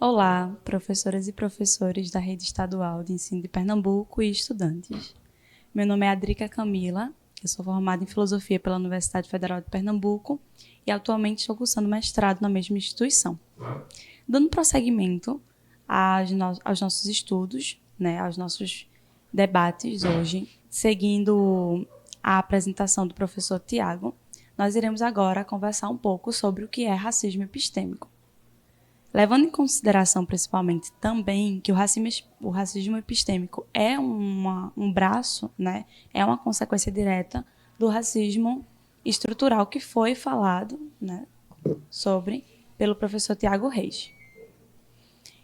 Olá, professoras e professores da Rede Estadual de Ensino de Pernambuco e estudantes. Meu nome é Adrica Camila, eu sou formada em Filosofia pela Universidade Federal de Pernambuco e atualmente estou cursando mestrado na mesma instituição. Dando prosseguimento aos nossos estudos, aos nossos debates hoje, seguindo a apresentação do professor Tiago, nós iremos agora conversar um pouco sobre o que é racismo epistêmico. Levando em consideração, principalmente, também que o racismo epistêmico é um braço, é uma consequência direta do racismo estrutural que foi falado sobre pelo professor Tiago Reis.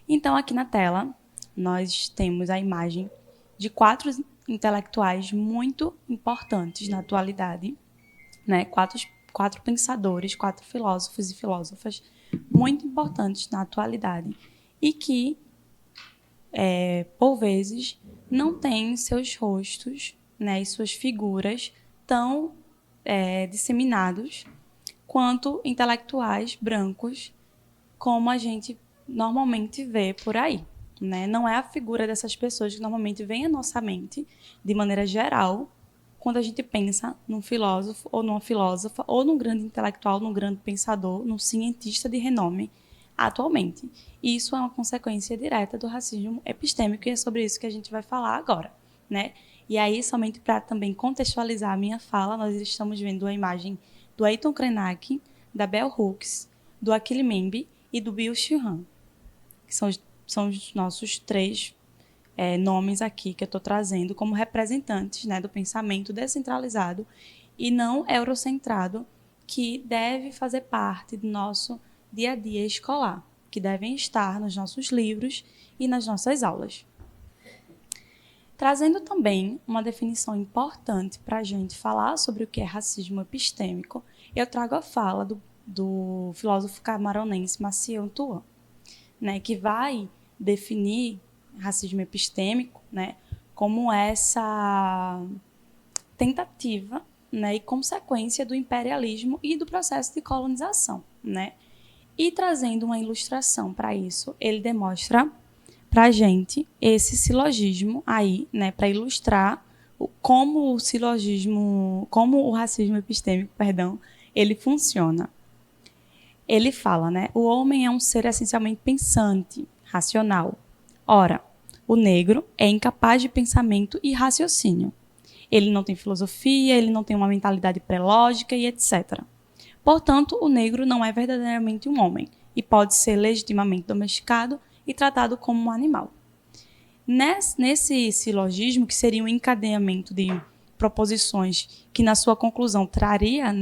Então, aqui na tela, nós temos a imagem de 4 intelectuais muito importantes na atualidade, quatro pensadores, 4 filósofos e filósofas muito importantes na atualidade e que, por vezes, não têm seus rostos e suas figuras tão disseminados quanto intelectuais brancos, como a gente normalmente vê por aí. Não é a figura dessas pessoas que normalmente vem à nossa mente, de maneira geral, quando a gente pensa num filósofo ou numa filósofa, ou num grande intelectual, num grande pensador, num cientista de renome atualmente. E isso é uma consequência direta do racismo epistêmico, e é sobre isso que a gente vai falar agora. E aí, somente para também contextualizar a minha fala, nós estamos vendo a imagem do Ayrton Krenak, da Bell Hooks, do Achille Mbembe e do Byung-Chul Han, que são os nossos 3 nomes aqui que eu estou trazendo como representantes do pensamento descentralizado e não eurocentrado, que deve fazer parte do nosso dia a dia escolar, que devem estar nos nossos livros e nas nossas aulas. Trazendo também uma definição importante para a gente falar sobre o que é racismo epistêmico, eu trago a fala do filósofo camaronense Maciel Tuan, que vai definir racismo epistêmico como essa tentativa e consequência do imperialismo e do processo de colonização. E trazendo uma ilustração para isso, ele demonstra para a gente esse silogismo aí, para ilustrar como o racismo epistêmico, ele funciona. Ele fala, o homem é um ser essencialmente pensante, racional. Ora, o negro é incapaz de pensamento e raciocínio. Ele não tem filosofia, ele não tem uma mentalidade pré-lógica e etc. Portanto, o negro não é verdadeiramente um homem e pode ser legitimamente domesticado e tratado como um animal. Nesse silogismo, que seria um encadeamento de proposições que, na sua conclusão, traria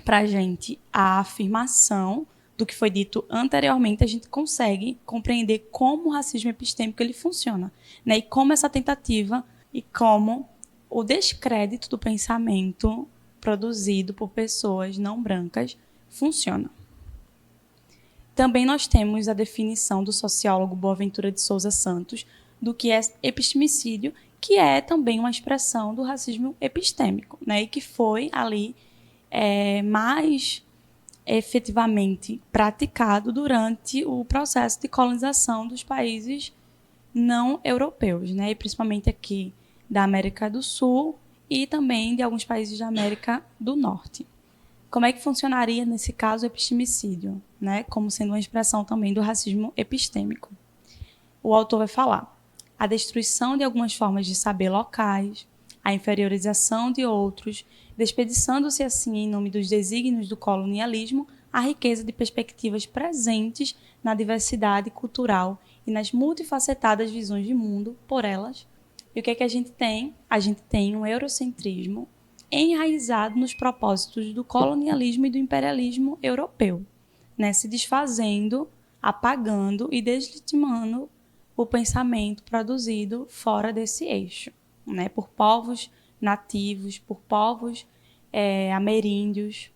para a gente a afirmação do que foi dito anteriormente, a gente consegue compreender como o racismo epistêmico ele funciona, e como essa tentativa e como o descrédito do pensamento produzido por pessoas não brancas funciona. Também nós temos a definição do sociólogo Boaventura de Souza Santos do que é epistemicídio, que é também uma expressão do racismo epistêmico, e que foi ali mais efetivamente praticado durante o processo de colonização dos países não europeus, e principalmente aqui da América do Sul e também de alguns países da América do Norte. Como é que funcionaria, nesse caso, o epistemicídio, como sendo uma expressão também do racismo epistêmico? O autor vai falar a destruição de algumas formas de saber locais, a inferiorização de outros, despediçando-se assim, em nome dos desígnios do colonialismo, a riqueza de perspectivas presentes na diversidade cultural e nas multifacetadas visões de mundo por elas. E o que é que a gente tem? A gente tem um eurocentrismo enraizado nos propósitos do colonialismo e do imperialismo europeu, se desfazendo, apagando e deslegitimando o pensamento produzido fora desse eixo, por povos nativos, por povos ameríndios.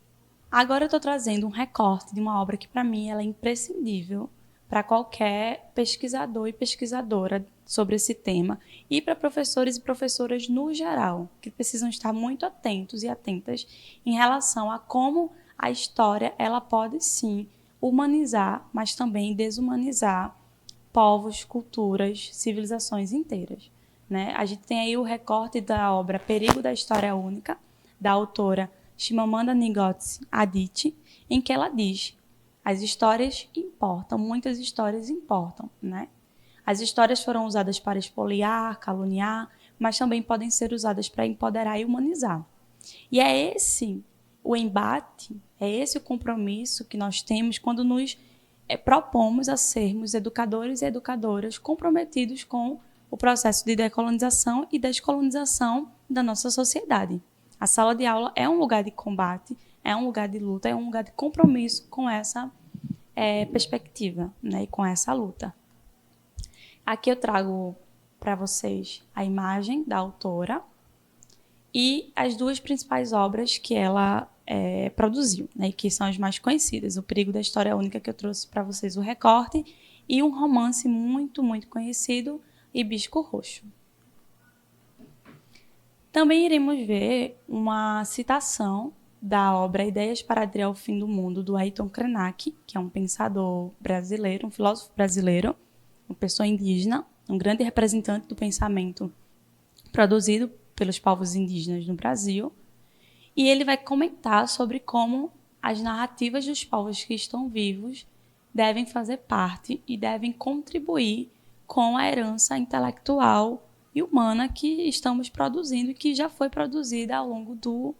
Agora eu estou trazendo um recorte de uma obra que, para mim, ela é imprescindível para qualquer pesquisador e pesquisadora sobre esse tema e para professores e professoras no geral, que precisam estar muito atentos e atentas em relação a como a história ela pode, sim, humanizar, mas também desumanizar povos, culturas, civilizações inteiras, né? A gente tem aí o recorte da obra Perigo da História Única, da autora Chimamanda Ngozi Adichie, em que ela diz: as histórias importam, muitas histórias importam, né? As histórias foram usadas para expoliar, caluniar, mas também podem ser usadas para empoderar e humanizar. E é esse o embate, é esse o compromisso que nós temos quando nos propomos a sermos educadores e educadoras comprometidos com o processo de decolonização e descolonização da nossa sociedade. A sala de aula é um lugar de combate, é um lugar de luta, é um lugar de compromisso com essa perspectiva, né, e com essa luta. Aqui eu trago para vocês a imagem da autora e as duas principais obras que ela produziu, né, que são as mais conhecidas: O Perigo da História Única, que eu trouxe para vocês o recorte, e um romance muito, muito conhecido, Hibisco Roxo. Também iremos ver uma citação da obra Ideias para Adiar o Fim do Mundo, do Ayrton Krenak, que é um pensador brasileiro, um filósofo brasileiro, uma pessoa indígena, um grande representante do pensamento produzido pelos povos indígenas no Brasil. E ele vai comentar sobre como as narrativas dos povos que estão vivos devem fazer parte e devem contribuir com a herança intelectual e humana que estamos produzindo e que já foi produzida ao longo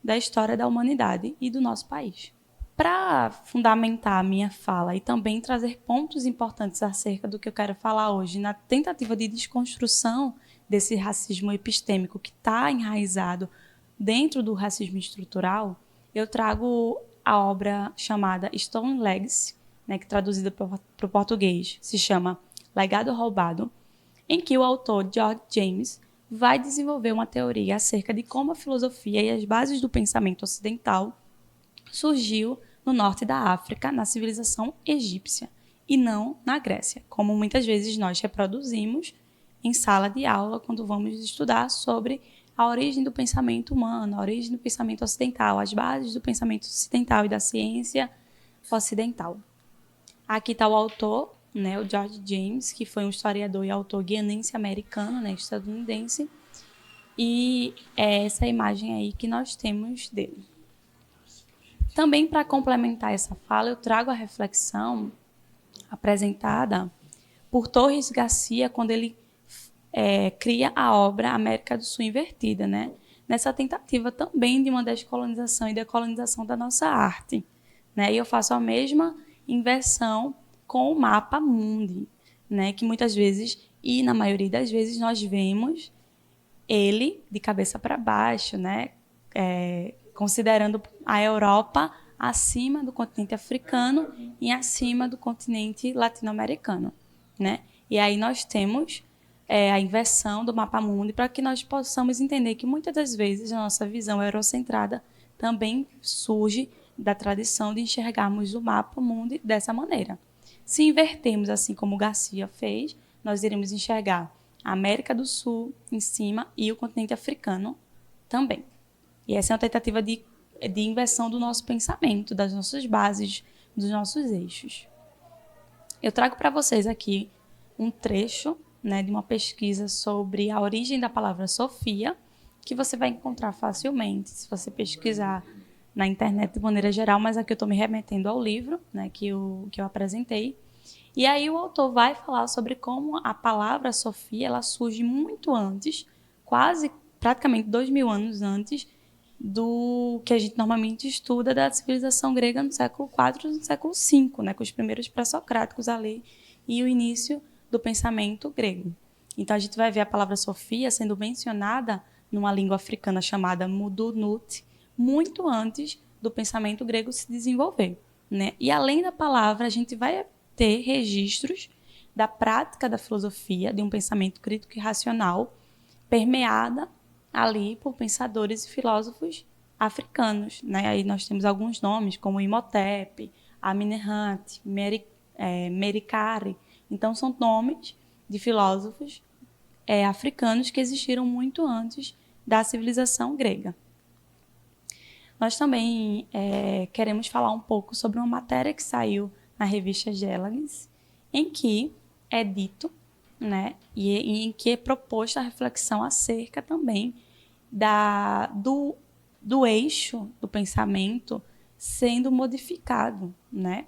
da história da humanidade e do nosso país. Para fundamentar a minha fala e também trazer pontos importantes acerca do que eu quero falar hoje, na tentativa de desconstrução desse racismo epistêmico que está enraizado dentro do racismo estrutural, eu trago a obra chamada Stolen Legacy, né, que traduzida para o português se chama Legado Roubado, em que o autor George James vai desenvolver uma teoria acerca de como a filosofia e as bases do pensamento ocidental surgiu no norte da África, na civilização egípcia, e não na Grécia, como muitas vezes nós reproduzimos em sala de aula quando vamos estudar sobre a origem do pensamento humano, a origem do pensamento ocidental, as bases do pensamento ocidental e da ciência ocidental. Aqui está o autor, né, o George James, que foi um historiador e autor guianense americano, né, estadunidense, e é essa imagem aí que nós temos dele. Também, para complementar essa fala, eu trago a reflexão apresentada por Torres Garcia quando ele cria a obra América do Sul Invertida, né? Nessa tentativa também de uma descolonização e decolonização da nossa arte, né? E eu faço a mesma inversão com o mapa mundi, né? Que muitas vezes, e na maioria das vezes, nós vemos ele de cabeça para baixo, né? Considerando a Europa acima do continente africano e acima do continente latino-americano, né? E aí nós temos a inversão do mapa mundi para que nós possamos entender que muitas das vezes a nossa visão eurocentrada também surge da tradição de enxergarmos o mapa mundi dessa maneira. Se invertermos assim como Garcia fez, nós iremos enxergar a América do Sul em cima e o continente africano também. E essa é uma tentativa de inversão do nosso pensamento, das nossas bases, dos nossos eixos. Eu trago para vocês aqui um trecho, né, de uma pesquisa sobre a origem da palavra Sofia, que você vai encontrar facilmente se você pesquisar na internet de maneira geral, mas aqui eu estou me remetendo ao livro, né, que eu apresentei. E aí o autor vai falar sobre como a palavra Sofia ela surge muito antes, praticamente 2000 anos antes do que a gente normalmente estuda da civilização grega no século IV e no século V, né, com os primeiros pré-socráticos ali e o início do pensamento grego. Então a gente vai ver a palavra Sofia sendo mencionada numa língua africana chamada Mudunut, muito antes do pensamento grego se desenvolver, né? E além da palavra, a gente vai ter registros da prática da filosofia, de um pensamento crítico e racional, permeada ali por pensadores e filósofos africanos, né? Aí nós temos alguns nomes como Imhotep, Amenemhat, Merikare. Então são nomes de filósofos africanos que existiram muito antes da civilização grega. nós também queremos falar um pouco sobre uma matéria que saiu na revista Gênesis, em que é dito, né, e em que é proposta a reflexão acerca também do eixo do pensamento sendo modificado, né?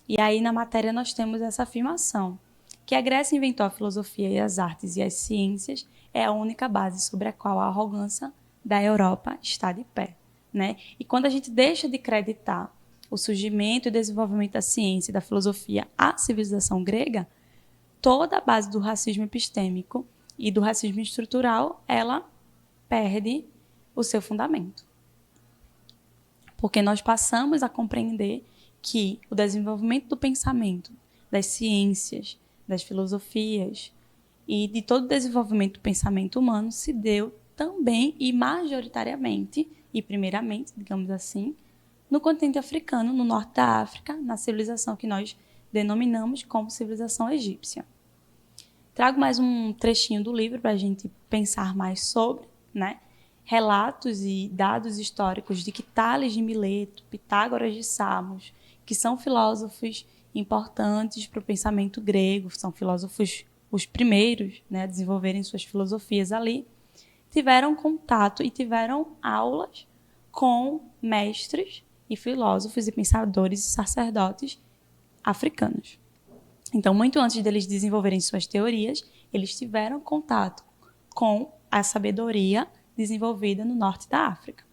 E aí na matéria nós temos essa afirmação, que a Grécia inventou a filosofia e as artes e as ciências é a única base sobre a qual a arrogância da Europa está de pé, né? E quando a gente deixa de acreditar o surgimento e desenvolvimento da ciência e da filosofia à civilização grega, toda a base do racismo epistêmico e do racismo estrutural, ela perde o seu fundamento. Porque nós passamos a compreender que o desenvolvimento do pensamento, das ciências, das filosofias e de todo o desenvolvimento do pensamento humano se deu também e majoritariamente, e primeiramente, digamos assim, no continente africano, no norte da África, na civilização que nós denominamos como civilização egípcia. Trago mais um trechinho do livro para a gente pensar mais sobre, né? Relatos e dados históricos de que Tales de Mileto, Pitágoras de Samos, que são filósofos importantes para o pensamento grego, são filósofos os primeiros, né, a desenvolverem suas filosofias ali, tiveram contato e tiveram aulas com mestres e filósofos e pensadores e sacerdotes africanos. Então, muito antes deles desenvolverem suas teorias, eles tiveram contato com a sabedoria desenvolvida no norte da África.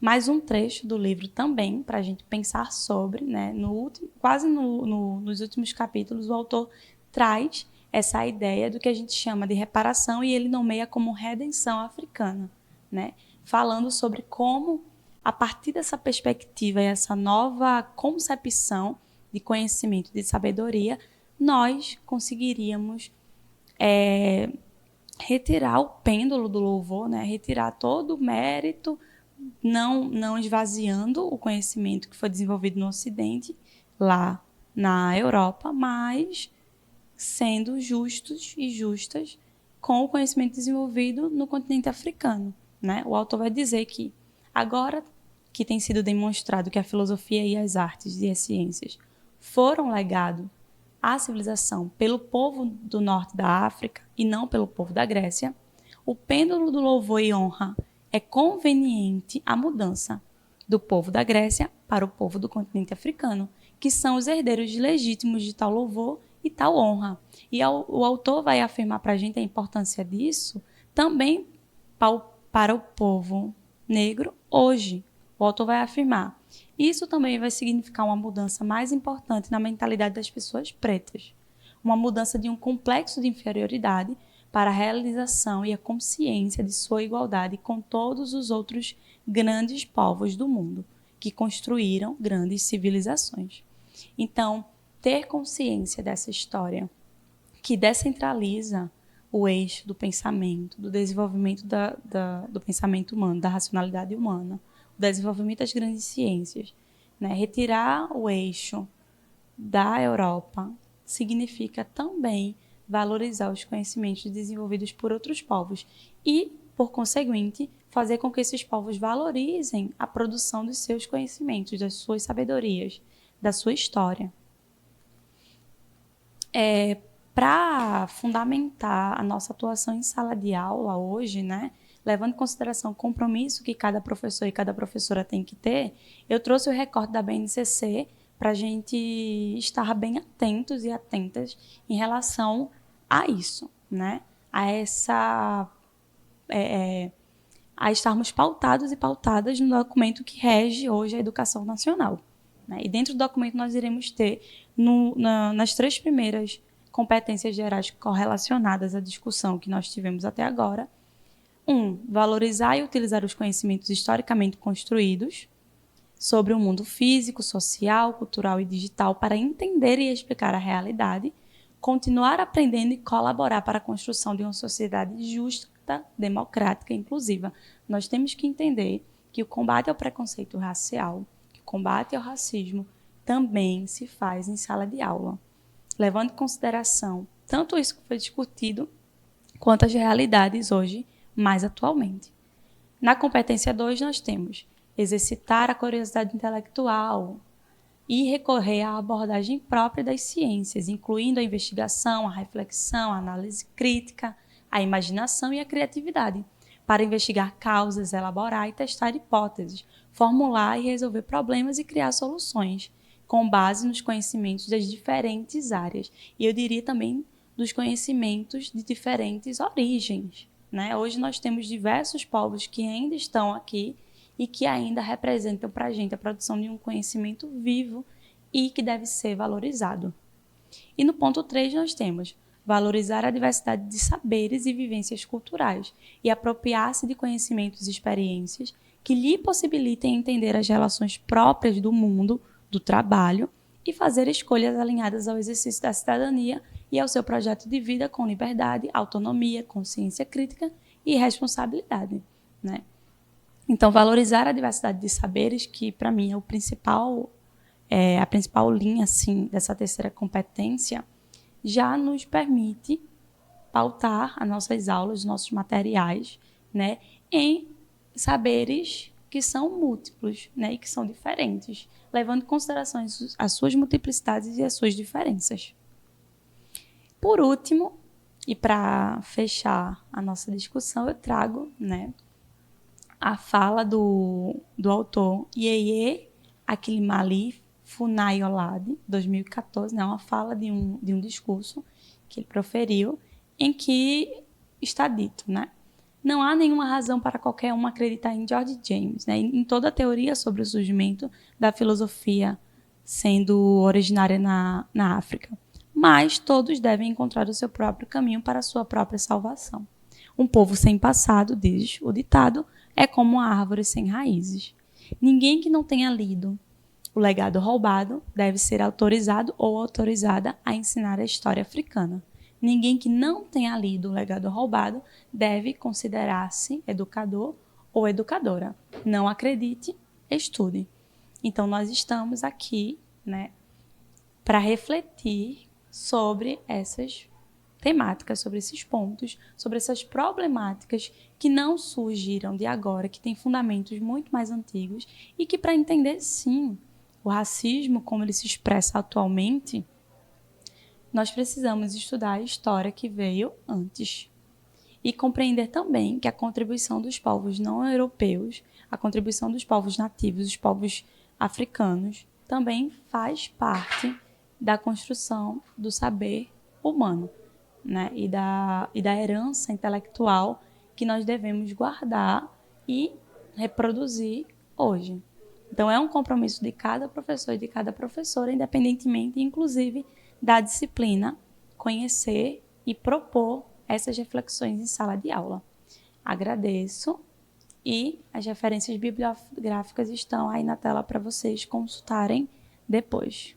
Mais um trecho do livro também, para a gente pensar sobre, né? Nos últimos capítulos, o autor traz essa ideia do que a gente chama de reparação e ele nomeia como redenção africana, né? Falando sobre como, a partir dessa perspectiva e essa nova concepção de conhecimento, de sabedoria, nós conseguiríamos retirar o pêndulo do louvor, né? Retirar todo o mérito, não esvaziando o conhecimento que foi desenvolvido no Ocidente, lá na Europa, mas sendo justos e justas com o conhecimento desenvolvido no continente africano, né? O autor vai dizer que, agora que tem sido demonstrado que a filosofia e as artes e as ciências foram legado à civilização pelo povo do norte da África e não pelo povo da Grécia, o pêndulo do louvor e honra é conveniente a mudança do povo da Grécia para o povo do continente africano, que são os herdeiros legítimos de tal louvor e tal honra. E o autor vai afirmar para a gente a importância disso também para o povo negro hoje. O autor vai afirmar: isso também vai significar uma mudança mais importante na mentalidade das pessoas pretas, uma mudança de um complexo de inferioridade para a realização e a consciência de sua igualdade com todos os outros grandes povos do mundo, que construíram grandes civilizações. Então, ter consciência dessa história, que descentraliza o eixo do pensamento, do desenvolvimento do pensamento humano, da racionalidade humana, o desenvolvimento das grandes ciências, né? Retirar o eixo da Europa significa também valorizar os conhecimentos desenvolvidos por outros povos e, por conseguinte, fazer com que esses povos valorizem a produção dos seus conhecimentos, das suas sabedorias, da sua história. Para fundamentar a nossa atuação em sala de aula hoje, né, levando em consideração o compromisso que cada professor e cada professora tem que ter, eu trouxe o recorte da BNCC para a gente estar bem atentos e atentas em relação a isso, né? A estarmos pautados e pautadas no documento que rege hoje a educação nacional, né? E dentro do documento nós iremos ter, nas 3 primeiras competências gerais correlacionadas à discussão que nós tivemos até agora, valorizar e utilizar os conhecimentos historicamente construídos sobre o mundo físico, social, cultural e digital para entender e explicar a realidade, continuar aprendendo e colaborar para a construção de uma sociedade justa, democrática e inclusiva. Nós temos que entender que o combate ao preconceito racial, que o combate ao racismo também se faz em sala de aula, levando em consideração tanto isso que foi discutido quanto as realidades hoje, mais atualmente. Na competência 2, nós temos exercitar a curiosidade intelectual e recorrer à abordagem própria das ciências, incluindo a investigação, a reflexão, a análise crítica, a imaginação e a criatividade, para investigar causas, elaborar e testar hipóteses, formular e resolver problemas e criar soluções, com base nos conhecimentos das diferentes áreas. E eu diria também dos conhecimentos de diferentes origens, né? Hoje nós temos diversos povos que ainda estão aqui e que ainda representam para a gente a produção de um conhecimento vivo e que deve ser valorizado. E no ponto 3 nós temos valorizar a diversidade de saberes e vivências culturais e apropriar-se de conhecimentos e experiências que lhe possibilitem entender as relações próprias do mundo, do trabalho e fazer escolhas alinhadas ao exercício da cidadania e ao seu projeto de vida com liberdade, autonomia, consciência crítica e responsabilidade, né? Então, valorizar a diversidade de saberes, que para mim é a principal linha assim, dessa terceira competência, já nos permite pautar as nossas aulas, os nossos materiais, né, em saberes que são múltiplos, né, e que são diferentes, levando em consideração as suas multiplicidades e as suas diferenças. Por último, e para fechar a nossa discussão, eu trago, né, a fala do autor Yeye Aquilimali Funayolade, 2014, né, uma fala de um discurso que ele proferiu, em que está dito, né, não há nenhuma razão para qualquer um acreditar em George James, né, em toda a teoria sobre o surgimento da filosofia sendo originária na África. Mas todos devem encontrar o seu próprio caminho para a sua própria salvação. Um povo sem passado, diz o ditado, é como uma árvore sem raízes. Ninguém que não tenha lido O Legado Roubado deve ser autorizado ou autorizada a ensinar a história africana. Ninguém que não tenha lido O Legado Roubado deve considerar-se educador ou educadora. Não acredite, estude. Então, nós estamos aqui, né, para refletir sobre essas temáticas, sobre esses pontos, sobre essas problemáticas que não surgiram de agora, que têm fundamentos muito mais antigos e que, para entender, sim, o racismo, como ele se expressa atualmente, nós precisamos estudar a história que veio antes e compreender também que a contribuição dos povos não europeus, a contribuição dos povos nativos, dos povos africanos, também faz parte da construção do saber humano, né? e da herança intelectual que nós devemos guardar e reproduzir hoje. Então, é um compromisso de cada professor e de cada professora, independentemente, inclusive, da disciplina, conhecer e propor essas reflexões em sala de aula. Agradeço e as referências bibliográficas estão aí na tela para vocês consultarem depois.